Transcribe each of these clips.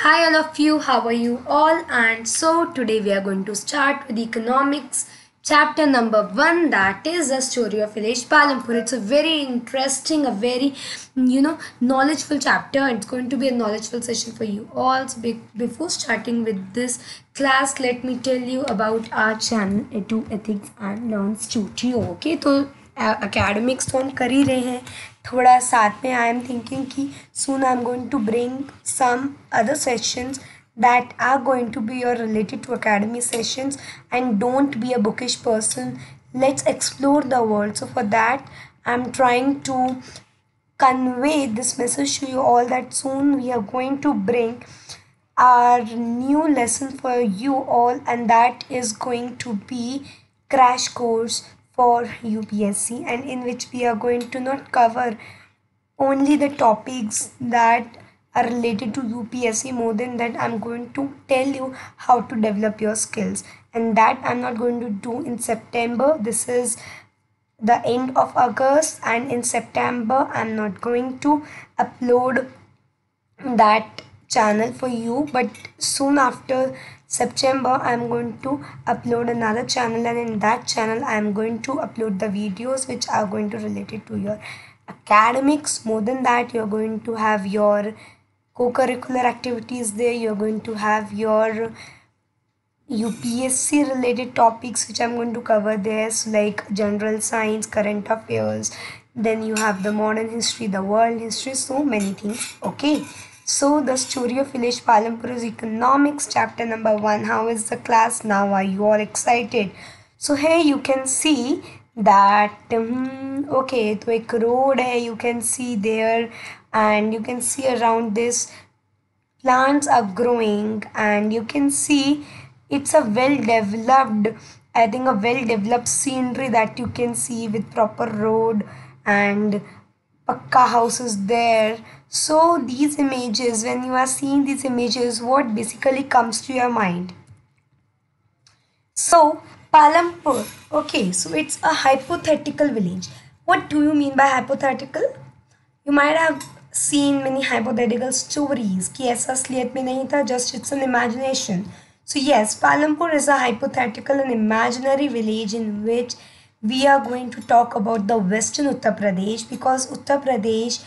Hi all of you, how are you all? And so today we are going to start with economics chapter number 1, that is the story of village Palampur. It's a very interesting, a very knowledgeful chapter. It's going to be a knowledgeful session for you all. So before starting with this class, let me tell you about our channel A2 Ethics and Learn Studio. Okay, so academics तो हम कर ही रहे हैं, थोड़ा साथ में I am thinking कि soon I'm going to bring some other sessions that are going to be your related to academy sessions, and don't be a bookish person. Let's explore the world. So for that I'm trying to convey this message to you all that soon we are going to bring our new lesson for you all, and that is going to be crash course for UPSC, and in which we are going to not cover only the topics that are related to UPSC. More than that, I'm going to tell you how to develop your skills, and that I'm not going to do in September. This is the end of August, and in September I'm not going to upload that channel for you, but soon after September I'm going to upload another channel, and in that channel I'm going to upload the videos which are going to relate it to your academics. More than that, you're going to have your co-curricular activities there. You're going to have your UPSC related topics which I'm going to cover there, so like general science, current affairs, then you have the modern history, the world history, so many things. Okay, so the story of village Palampur is economics chapter number 1. How is the class now? Are you all excited? So here you can see that okay, तो एक road है, you can see there, and you can see around this plants are growing, and you can see it's a well developed, I think a well developed scenery that you can see with proper road and pakka houses there. So these images, when you are seeing these images, what basically comes to your mind? So Palampur, okay, so it's a hypothetical village. What do you mean by hypothetical? You might have seen many hypothetical stories कि ऐसा असलियत में नहीं था, just it's an imagination. So yes, Palampur is a hypothetical and imaginary village in which we are going to talk about the western Uttar Pradesh, because Uttar Pradesh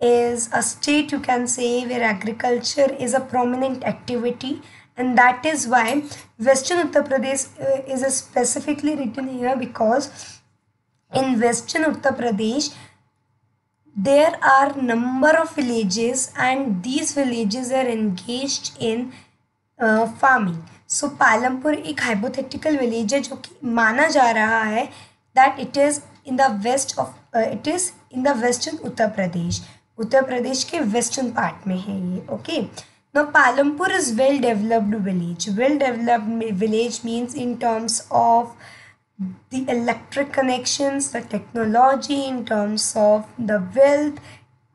is a state, you can say, where agriculture is a prominent activity, and that is why western Uttar Pradesh is specifically written here, because in western Uttar Pradesh there are number of villages, and these villages are engaged in farming. So Palampur एक hypothetical village है जो कि माना जा रहा है that it is in the west of it is in the western Uttar Pradesh के western part में है ये. Okay, now Palampur is well developed village. Well developed village means in terms of the electric connections, the technology, in terms of the wealth,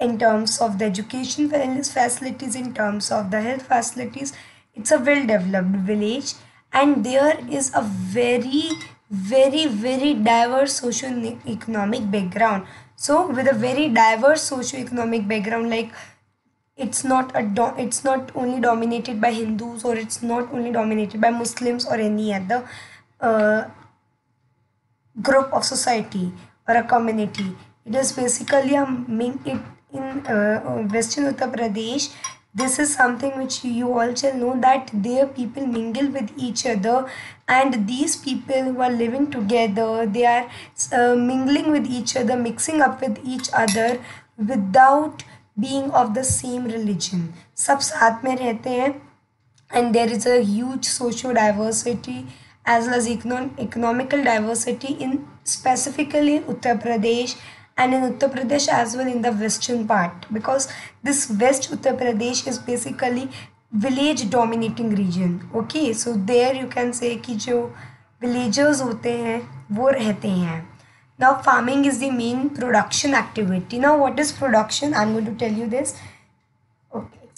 in terms of the education facilities, in terms of the health facilities. It's a well developed village, and there is a very diverse socio-economic background. So with a very diverse socio-economic background, like it's not only dominated by Hindus, or it's not only dominated by Muslims or any other group of society or a community. It is basically in Western Uttar Pradesh. This is something which you all shall know, that their people mingle with each other, and these people who are living together, they are mingling with each other, mixing up with each other without being of the same religion. सब साथ में रहते हैं, and there is a huge socio diversity as well as economical diversity in specifically Uttar Pradesh, and in Uttar Pradesh as well in the western part, because this West Uttar Pradesh is basically village dominating region. Okay, so there you can say कि जो villagers होते हैं वो रहते हैं. Now farming is the main production activity. Now what is production? I'm going to tell you this. Okay,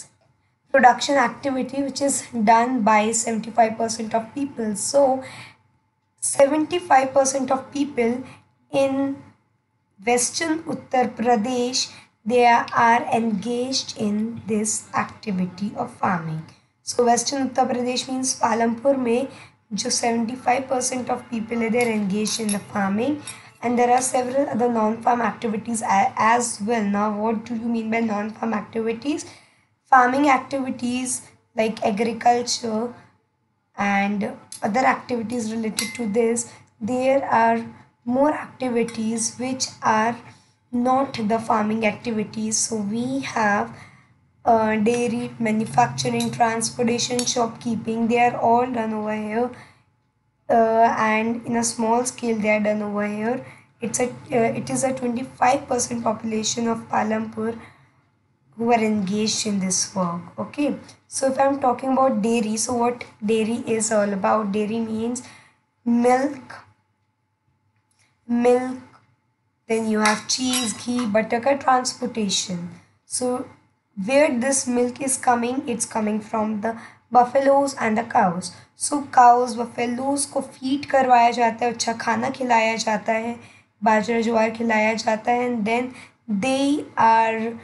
production activity which is done by 75% of people. So 75% of people in western Uttar Pradesh, they are engaged in this activity of farming. So western Uttar Pradesh means Palampur में जो 75% of people are there engaged in the farming, and there are several other non-farm activities as well. Now what do you mean by non-farm activities? Farming activities like agriculture and other activities related to this. There are more activities which are not the farming activities. So we have dairy, manufacturing, transportation, shopkeeping. They are all done over here, and in a small scale they are done over here. It is a 25% population of Palampur who are engaged in this work. Okay, so if I'm talking about dairy, so what dairy is all about? Dairy means milk, then you have cheese, ghee, butter ka transportation. So where this milk is coming, it's coming from the buffaloes and the cows. So cows, buffaloes को feed करवाया जाता है, अच्छा खाना खिलाया जाता है, बाजरा ज्वार खिलाया जाता है, and then they are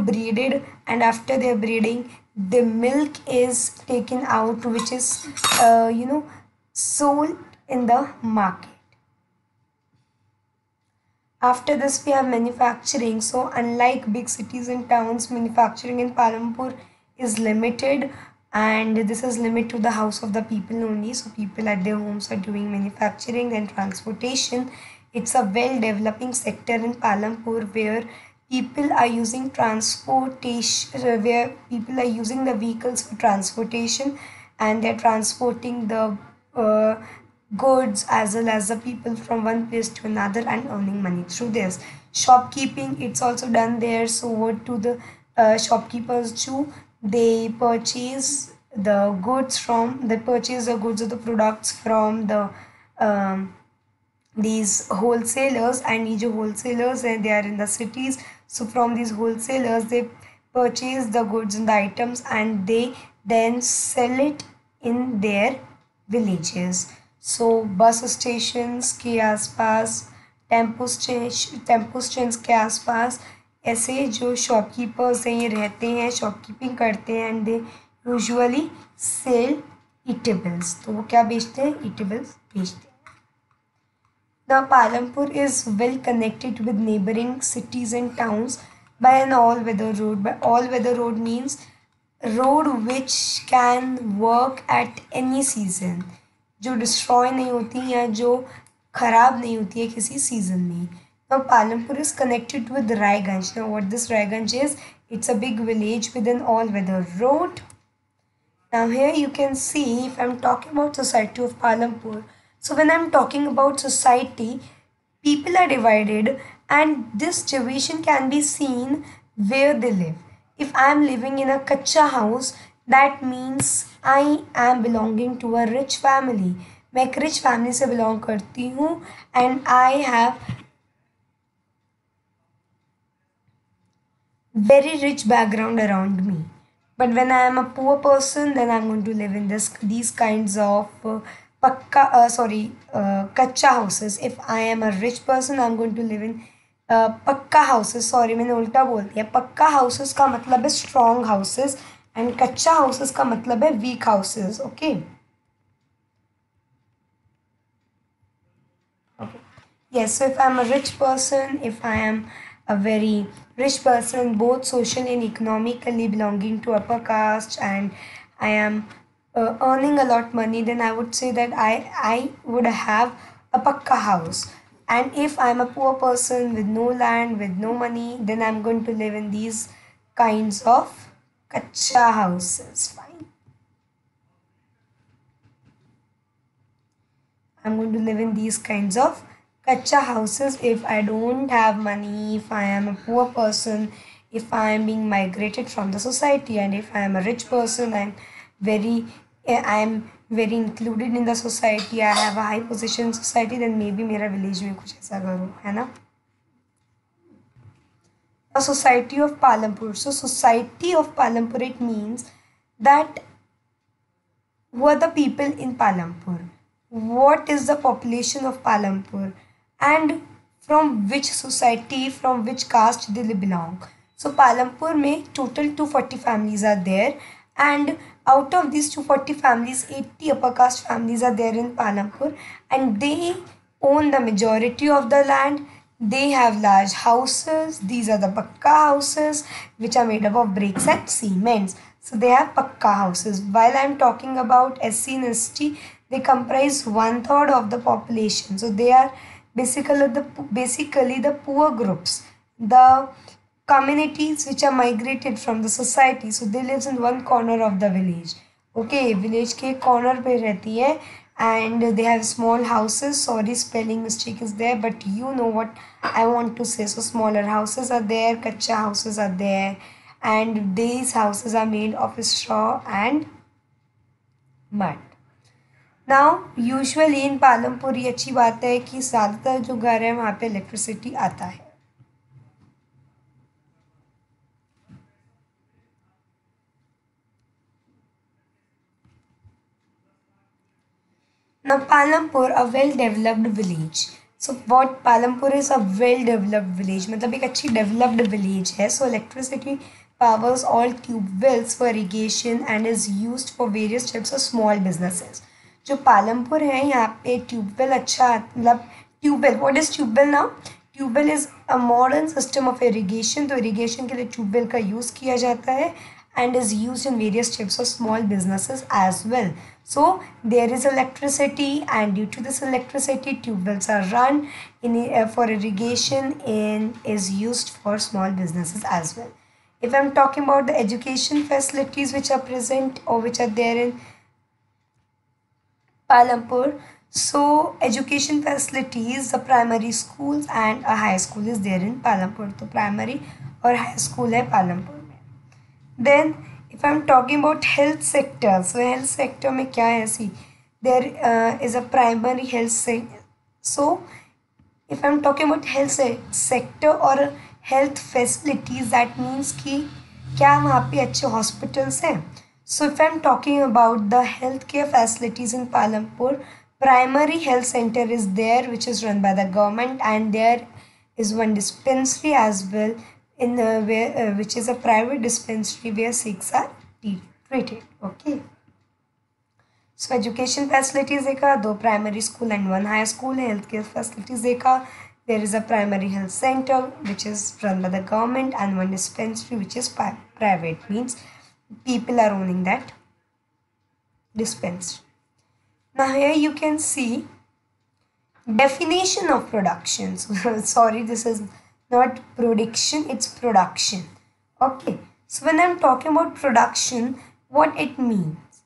breeded, and after their breeding the milk is taken out, which is sold in the market. After this we have manufacturing. So unlike big cities and towns, manufacturing in Palampur is limited, and this is limited to the house of the people only. So people at their homes are doing manufacturing. Then transportation, it's a well developing sector in Palampur where people are using transportation, where people are using the vehicles for transportation, and they're transporting the goods as well as the people from one place to another and earning money through this. Shopkeeping, it's also done there. So what do the shopkeepers do? They purchase the goods or the products from the these wholesalers, and these wholesalers, and they are in the cities. So from these wholesalers they purchase the goods and the items, and they then sell it in their villages. So bus stations के आसपास, tempo stand के आसपास ऐसे जो shopkeepers हैं ये रहते हैं, शॉपकीपिंग करते हैं, and they usually sell eatables. तो वो क्या बेचते हैं? ईटेबल्स बेचते हैं. Now Palampur is well connected with neighboring cities and towns by an all-weather road. By all-weather road means road which can work at any season, जो destroy नहीं होती या जो ख़राब नहीं होती है किसी सीज़न में. Now Palampur is connected with Raiganj. Now what this Raiganj is? It's a big village with an all-weather road. Now here you can see, if I'm talking about society of Palampur, so when I'm talking about society, people are divided, and this division can be seen where they live. If I am living in a kacha house, that means I am belonging to a rich family. मैं एक rich family से belong करती हूँ, and I have very rich background around me. But when I am a poor person, then I'm going to live in these kinds of कच्चा houses. If I am a rich person, I'm going to live in पक्का houses. Sorry, मैंने उल्टा बोल दिया. पक्का houses का मतलब है strong houses, and कच्चा houses का मतलब है weak houses. Okay. Okay. Yes. So if I'm a rich person, if I am a very rich person, both socially and economically belonging to upper caste, and I am earning a lot money, then I would say that I would have a pakka house. And if I'm a poor person with no land, with no money, then I'm going to live in these kinds of kacha houses. Fine. I'm going to live in these kinds of kacha houses if I don't have money, if I am a poor person, if I am being migrated from the society, and if I am a rich person, I am very included in the society, I have a high position in society, then maybe मेरा village में कुछ ऐसा घर हो, है ना? A society of Palampur. So society of Palampur, it means that who are the people in Palampur, what is the population of Palampur, and from which society, from which caste they belong. So Palampur में total 240 families are there, and out of these 240 families, 80 upper caste families are there in Palampur, and they own the majority of the land. They have large houses. These are the pakka houses which are made up of bricks and cements. So they have pakka houses. While I am talking about SC and ST, they comprise 1/3 of the population. So they are basically the poor groups, the communities which are migrated from the society. So they lives in one corner of the village. Okay, village के corner पे रहती है, and they have small houses. Sorry, spelling mistake is there, but you know what I want to say. So smaller houses are there, kacha houses are there, and these houses are made of straw and mud. Now usually in Palampur ये अच्छी बात है कि ज़्यादातर जो घर है वहाँ पे इलेक्ट्रिसिटी आता है. Now Palampur, a well-developed village. So what Palampur is a well-developed village. मतलब एक अच्छी developed village है. So electricity powers all tube wells for irrigation and is used for various types of small businesses. जो पालमपुर है यहाँ पे tubewell अच्छा मतलब tubewell. What is tubewell now? Tubewell is a modern system of irrigation. तो irrigation के लिए tubewell का यूज़ किया जाता है and is used in various types of small businesses as well. So there is electricity, and due to this electricity, tube wells are run in for irrigation and is used for small businesses as well. If I'm talking about the education facilities which are present or which are there in Palampur, so education facilities, the primary schools and a high school is there in Palampur. तो primary और high school है पालमपुर में. Then if I'm talking about health sector, so health sector में क्या है? See, there is a primary health sector. So if I'm talking about health sector or health facilities, that means कि क्या वहाँ पे अच्छे hospitals हैं? So if I'm talking about the healthcare facilities in Palampur, primary health center is there which is run by the government, and there is one dispensary as well in where which is a private dispensary where Sikhs are treated. Okay. So education facilities देखा, 2 primary school and 1 high school. Healthcare facilities देखा, there is a primary health center which is run by the government and 1 dispensary which is private, means people are owning that dispensary. Now here you can see definition of production. Sorry, this is not prediction, it's production. Okay, so when I'm talking about production, what it means?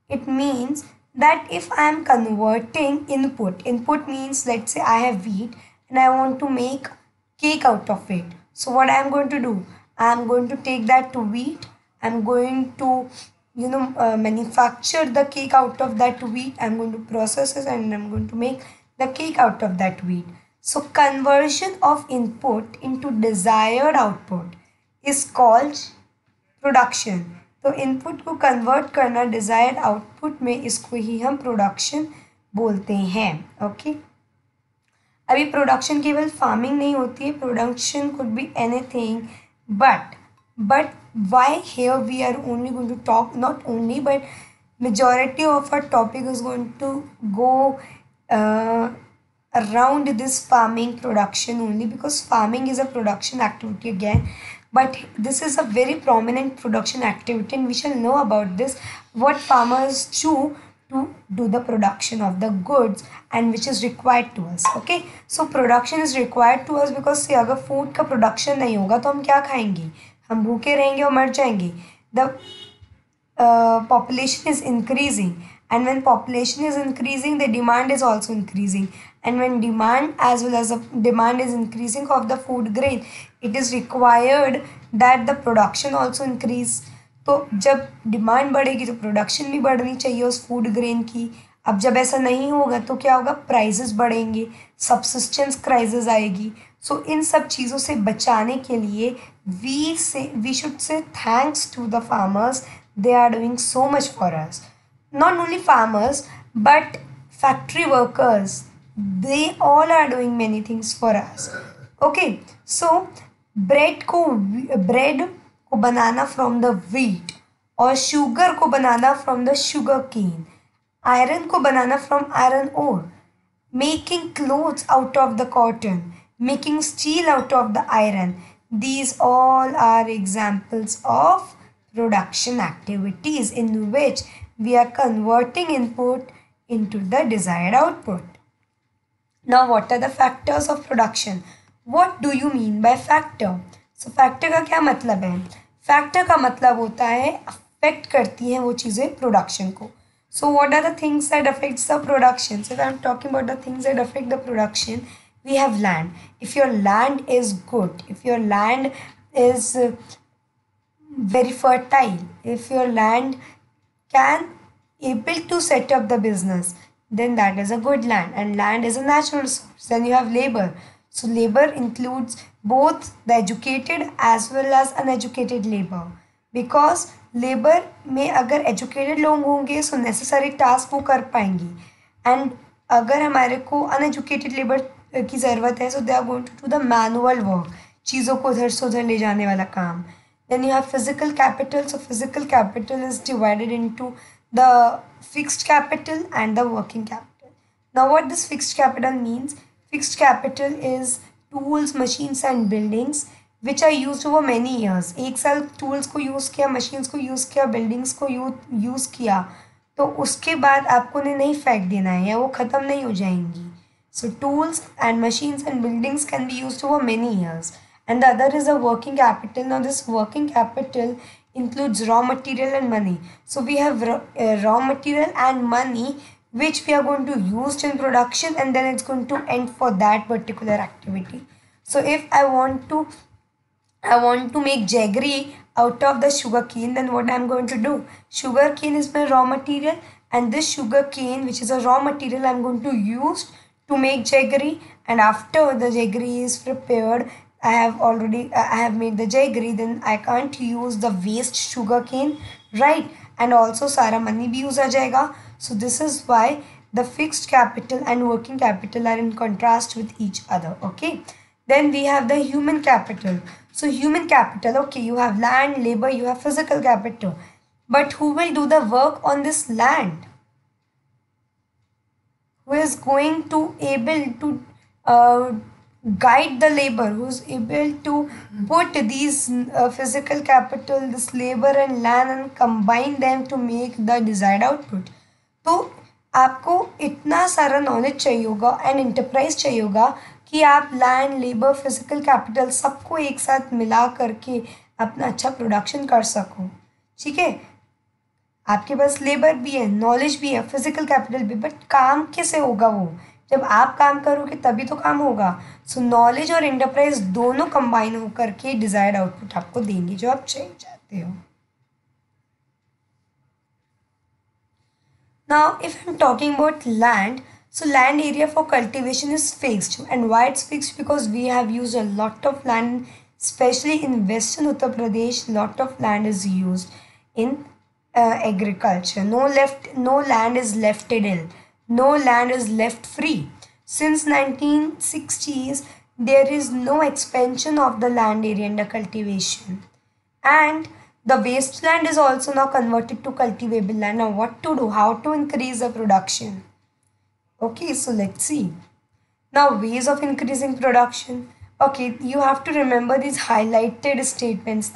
It means that if I am converting input means, let's say I have wheat and I want to make cake out of it. So what I am going to do? I am going to take that wheat, I'm going to manufacture the cake out of that wheat. I'm going to process it and I'm going to make the cake out of that wheat. So conversion of input into desired output is called production. तो input को convert करना desired output में, इसको ही हम production बोलते हैं. Okay, अभी production केवल फार्मिंग नहीं होती है, production could be anything, but why here we are only going to talk, not only but majority of our topic is going to go around this farming production only, because farming is a production activity again, but this is a very prominent production activity and we shall know about this, what farmers do to do the production of the goods and which is required to us. Okay, so production is required to us because से अगर food का production नहीं होगा तो हम क्या खाएंगे? हम भूखे रहेंगे और मर जाएंगे. The population is increasing, and when population is increasing, the demand is also increasing, and when demand as well as the demand is increasing of the food grain, it is required that the production also increase. तो जब demand बढ़ेगी तो production भी बढ़नी चाहिए उस food grain की. अब जब ऐसा नहीं होगा तो क्या होगा? प्राइसेस बढ़ेंगे, सबसिस्टेंस क्राइसिस आएगी. सो इन सब चीज़ों से बचाने के लिए we should say thanks to the farmers. They are doing so much for us. Not only farmers but factory workers, they all are doing many things for us. Okay, so bread को बनाना from the wheat, और sugar को बनाना from the sugar cane, iron को बनाना from iron ore, making clothes out of the cotton, making steel out of the iron. These all are examples of production activities in which we are converting input into the desired output. Now, what are the factors of production? What do you mean by factor? So, factor का क्या मतलब है? Factor का मतलब होता है affect करती हैं वो चीज़ें production को. So, what are the things that affects the production? So, if I'm talking about the things that affect the production, we have land. If your land is good, if your land is very fertile, if your land can able to set up the business, then that is a good land, and land is a natural resource. Then you have labor. So labor includes both the educated as well as uneducated labor, because labour में अगर educated लोग होंगे सो necessary task वो कर पाएंगी, and अगर हमारे को अनएजुकेटेड लेबर की ज़रूरत है so they are going to do the manual work, चीज़ों को उधर से उधर ले जाने वाला काम. Then you have physical capital. So physical capital is divided into the fixed capital and the working capital. Now what this fixed capital means? Fixed capital is tools, machines and buildings which are use over many years. एक साल tools को use किया, machines को use किया, buildings को use किया, तो उसके बाद आपको उन्हें नहीं फेंक देना है या वो ख़त्म नहीं हो जाएंगी. So tools and machines and buildings can be use over many years. And the other is a working capital. Now this working capital includes raw material and money. So we have raw material and money which we are going to use in production, and then it's going to end for that particular activity. So if I want to make jaggery out of the sugar cane, then what I'm going to do? Sugar cane is my raw material, and this sugar cane, which is a raw material, I'm going to use to make jaggery. And after the jaggery is prepared, I have made the jaggery, then I can't use the waste sugar cane, right? And also सारा money भी use आ जाएगा. So this is why the fixed capital and working capital are in contrast with each other. Okay. Then we have the human capital. So human capital, okay, you have land, labor, you have physical capital. But who will do the work on this land? Who is going to able to guide the labor, who's able to put these physical capital, this labor and land, and combine them to make the desired output? तो आपको इतना सारा knowledge चाहिए होगा and enterprise चाहिए होगा कि आप लैंड, लेबर, फिजिकल कैपिटल सबको एक साथ मिला करके अपना अच्छा प्रोडक्शन कर सको. ठीक है, आपके पास लेबर भी है, नॉलेज भी है, फिजिकल कैपिटल भी, बट काम कैसे होगा? वो जब आप काम करोगे तभी तो काम होगा. सो नॉलेज और एंटरप्राइज दोनों कंबाइन होकर के डिजायर्ड आउटपुट आपको देंगे जो आप चाहते हो. Now, if I'm talking about land, so land area for cultivation is fixed. And why it's fixed? Because we have used a lot of land, especially in western Uttar Pradesh. Lot of land is used in agriculture. No land is left idle. No land is left free. Since 1960s, there is no expansion of the land area under cultivation. And the wasteland is also now converted to cultivable land. Now what to do? How to increase the production? Okay, so let's see. Now ways of increasing production. Okay, you have to remember these highlighted statements,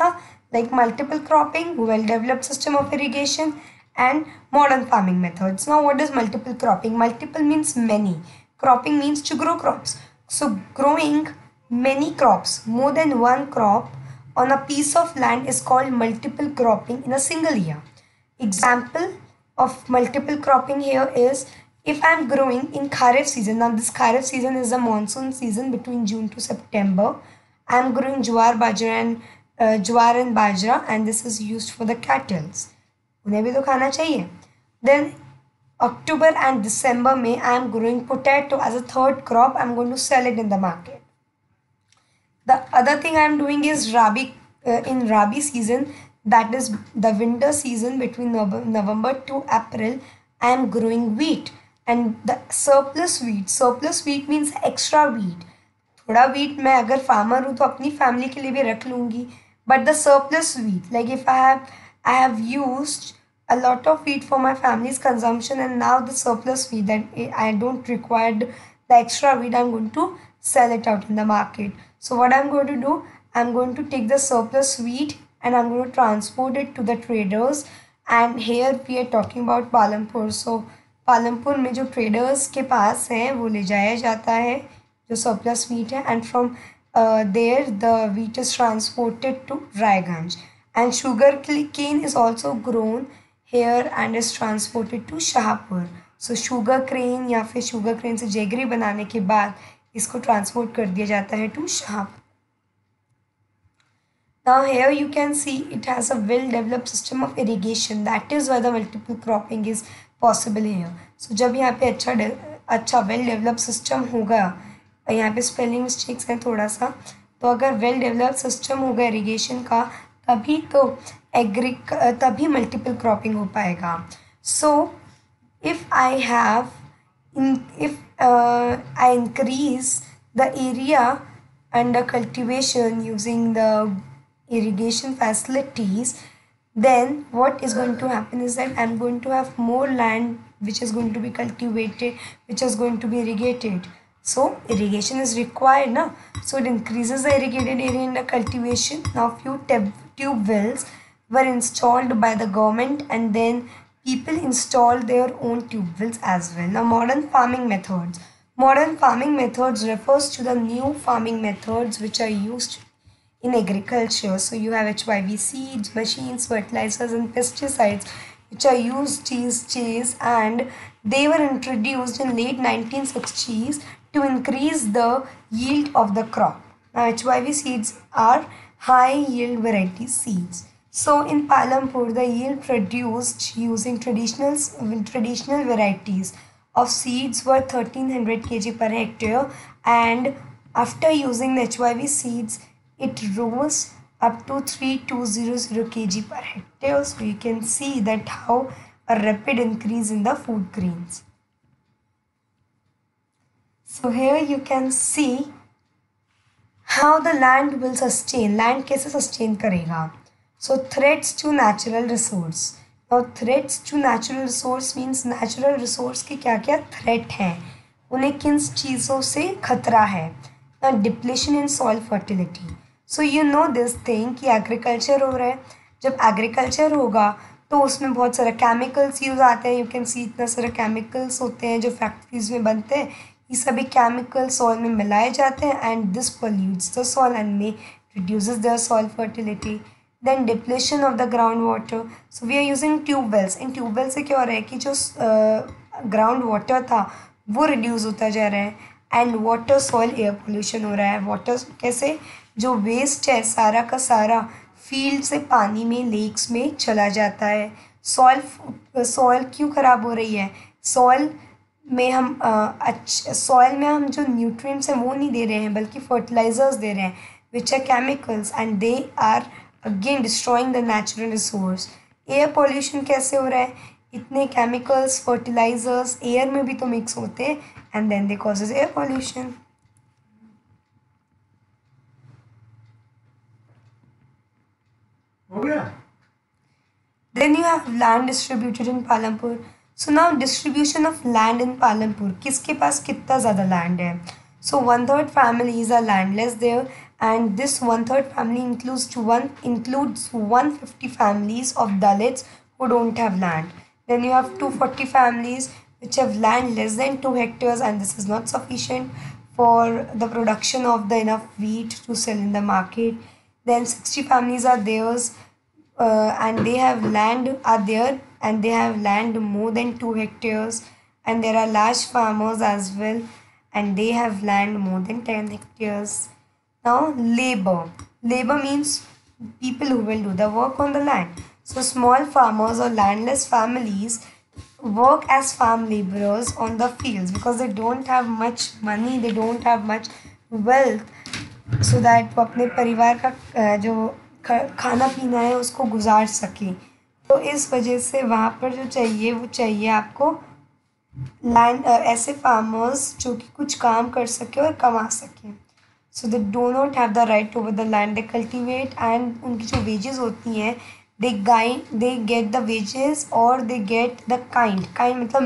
like multiple cropping, well-developed system of irrigation, and modern farming methods. Now what is multiple cropping? Multiple means many. Cropping means to grow crops. So growing many crops, more than one crop on a piece of land is called multiple cropping in a single year. Example of multiple cropping here is, if I am growing in Kharif season, now this Kharif season is the monsoon season between June to September. I am growing jowar and bajra, and this is used for the cattle. उन्हें भी तो खाना चाहिए. Then October and December May I am growing potato as a third crop. I am going to sell it in the market. The other thing I am doing is in Rabi season, that is the winter season between November to April, I am growing wheat. And the surplus wheat means extra wheat. थोड़ा wheat मैं अगर farmer हूँ तो अपनी family के लिए भी रख लूँगी, but the surplus wheat, like if I have used a lot of wheat for my family's consumption, and now the surplus wheat that I don't require the extra wheat, I'm going to sell it out in the market. So what I'm going to do, I'm going to take the surplus wheat and I'm going to transport it to the traders. And here we are talking about Palampur. So Palampur में जो traders के पास है वो ले जाया जाता है जो सरप्लस वीट है, and from there the wheat is transported to Raiganj, and sugar cane is also grown here and is transported to Shahpur. So sugar crane या फिर शुगर क्रेन से जेगरी बनाने के बाद इसको ट्रांसपोर्ट कर दिया जाता है to Shahpur. Now here you can see it has a well developed system of irrigation. That is why the multiple cropping is possible here. So जब यहाँ पे अच्छा well developed system होगा, यहाँ पे spelling mistakes हैं थोड़ा सा, तो अगर well developed system होगा irrigation का तभी तो तभी multiple cropping हो पाएगा. So if I increase the area under cultivation using the irrigation facilities, then what is going to happen is that I'm going to have more land which is going to be cultivated, which is going to be irrigated. So irrigation is required now, so it increases the irrigated area in the cultivation. Now few tube wells were installed by the government, and then people installed their own tube wells as well. Now modern farming methods. Modern farming methods refers to the new farming methods which are used in agriculture. So you have HYV seeds, machines, fertilizers and pesticides which are used these days, and they were introduced in late 1960s to increase the yield of the crop. Now HYV seeds are high yield variety seeds. So in Palampur, the yield produced using traditional varieties of seeds were 1300 kg per hectare, and after using the HYV seeds, it rose up to 3200 kg per hectare. So you can see that how a rapid increase in the food grains. So here you can see how the land will sustain. Land कैसे sustain करेगा? So threats to natural resource. Now threats to natural resource means natural resource के क्या क्या threat हैं, उन्हें किन चीज़ों से खतरा है. Now depletion in soil fertility. So you know this thing कि एग्रीकल्चर हो रहा है. जब एग्रीकल्चर होगा तो उसमें बहुत सारा केमिकल्स यूज़ आते हैं. यू कैन सी इतना सारा केमिकल्स होते हैं जो फैक्ट्रीज में बनते हैं. ये सभी केमिकल सॉइल में मिलाए जाते हैं, and this pollutes the soil and may reduces the soil fertility. Then depletion of the ground water. So we are using tubewells. इन ट्यूबवेल से क्या हो रहा है कि जो ग्राउंड वाटर था वो रिड्यूस होता जा रहा है, and water soil air pollution हो रहा है. वाटर कैसे, जो वेस्ट है सारा का सारा फील्ड से पानी में, लेक्स में चला जाता है. सॉइल क्यों ख़राब हो रही है? सॉइल में हम जो न्यूट्रिएंट्स हैं वो नहीं दे रहे हैं, बल्कि फर्टिलाइजर्स दे रहे हैं which are chemicals, and they are again destroying the natural resource. Air pollution कैसे हो रहा है? इतने केमिकल्स, फर्टिलाइजर्स एयर में भी तो मिक्स होते हैं, and then they causes air pollution. Then you have land distributed in Palampur. So now distribution of land in Palampur. किसके पास कितना ज़्यादा land है? So 1/3 families are landless there, and this 1/3 family includes 150 families of Dalits who don't have land. Then you have 240 families which have land less than 2 hectares, and this is not sufficient for the production of the enough wheat to sell in the market. Then 60 families are theirs, and they have land more than 2 hectares, and there are large farmers as well, and they have land more than 10 hectares. Now labor means people who will do the work on the land. So small farmers or landless families work as farm laborers on the fields because they don't have much money, they don't have much wealth, so that वो अपने परिवार का जो खाना पीना है उसको गुजार सके. तो इस वजह से वहाँ पर जो चाहिए वो चाहिए आपको लैंड, ऐसे फार्मर्स जो कि कुछ काम कर सके और कमा सके. so they do not have the right over the land they cultivate, and उनकी जो wages होती हैं they get the wages or they get the kind मतलब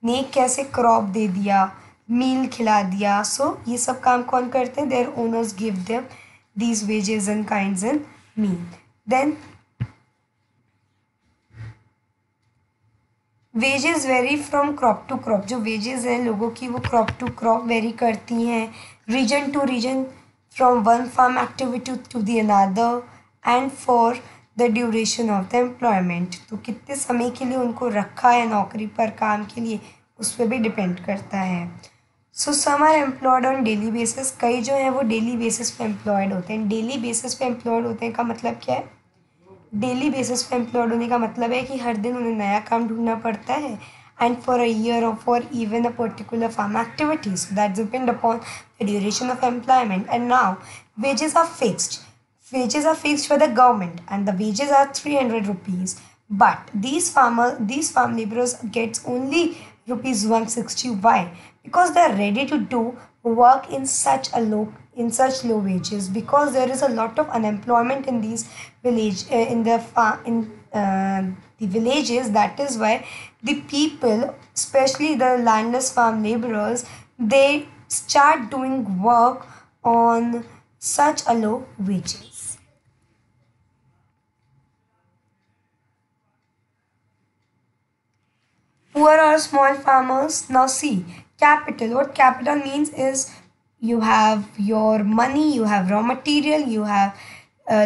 नेक कैसे क्रॉप दे दिया, मील खिला दिया. सो ये सब काम कौन करते हैं? Their owners give them these wages and kinds and meal. Then wages vary from crop to crop. जो वेजेस हैं लोगों की वो क्रॉप टू क्रॉप वेरी करती हैं, region to region, from one farm activity to the another, and for the duration of the employment. तो कितने समय के लिए उनको रखा है नौकरी पर काम के लिए, उस पर भी डिपेंड करता है. So some are employed on daily basis. कई जो हैं वो डेली बेसिस पे एम्प्लॉयड होते हैं. डेली बेसिस पे एम्प्लॉयड होते हैं का मतलब क्या है? डेली बेसिस पे एम्प्लॉयड होने का मतलब है कि हर दिन उन्हें नया काम ढूंढना पड़ता है, एंड फॉर अ ईयर और for even a particular farm activity. So that depend upon the duration of employment. And now wages are fixed. Wages are fixed by the government and the wages are 300 rupees. But these farm laborers gets only rupees 160. Why? Because they are ready to do work in such low wages, because there is a lot of unemployment in these the villages. That is why the people, especially the landless farm laborers, they start doing work on such a low wages. Poor or small farmers. Now see, capital. What capital means is you have your money, you have raw material, you have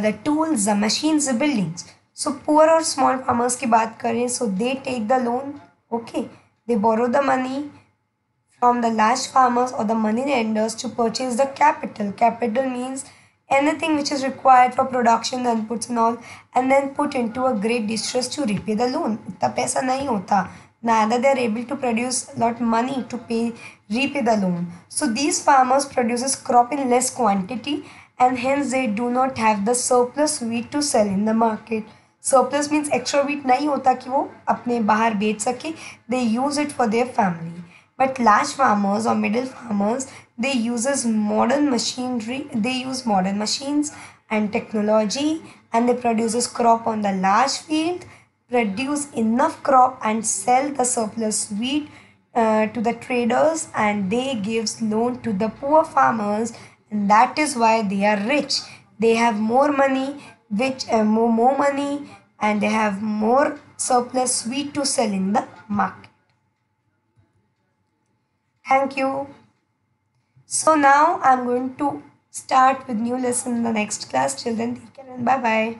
the tools, the machines, the buildings. So poor or small farmers की बात करें, so they take the loan. Okay, they borrow the money from the large farmers or the money lenders to purchase the capital. Capital means anything which is required for production, the inputs and all, and then put into a great distress to repay the loan. इतना पैसा नहीं होता. Neither they are able to produce lot money to repay the loan. So these farmers produces crop in less quantity, and hence they do not have the surplus wheat to sell in the market. Surplus means extra wheat नहीं होता कि वो अपने बाहर बेच सके. They use it for their family. But large farmers or middle farmers, they use modern machines and technology, and they produces crop on the large field, produce enough crop and sell the surplus wheat to the traders, and they gives loan to the poor farmers, and that is why they are rich. They have more money, more money, and they have more surplus wheat to sell in the market. Thank you. So now I'm going to start with new lesson in the next class. Till then, take care and bye bye.